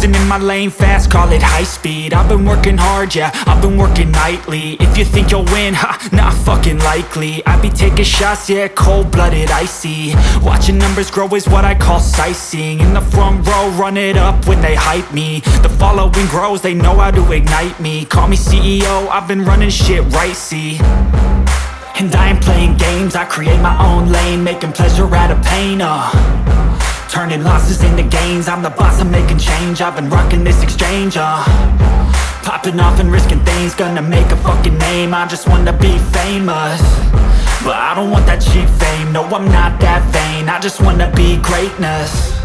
cruising in my lane fast, call it high speed. I've been working hard, yeah, I've been working nightly. If you think you'll win, ha, not fucking likely. I be taking shots, yeah, cold-blooded, icy. Watching numbers grow is what I call sightseeing. In the front row, run it up when they hype me. The following grows, they know how to ignite me. Call me CEO, I've been running shit right, see. And I ain't playing games, I create my own lane, making pleasure out of pain, turning losses into gains. I'm the boss, I'm making change. I've been rocking this exchange, popping off and risking things. Gonna make a fucking name, I just wanna be famous. But I don't want that cheap fame, no I'm not that vain. I just wanna be greatness.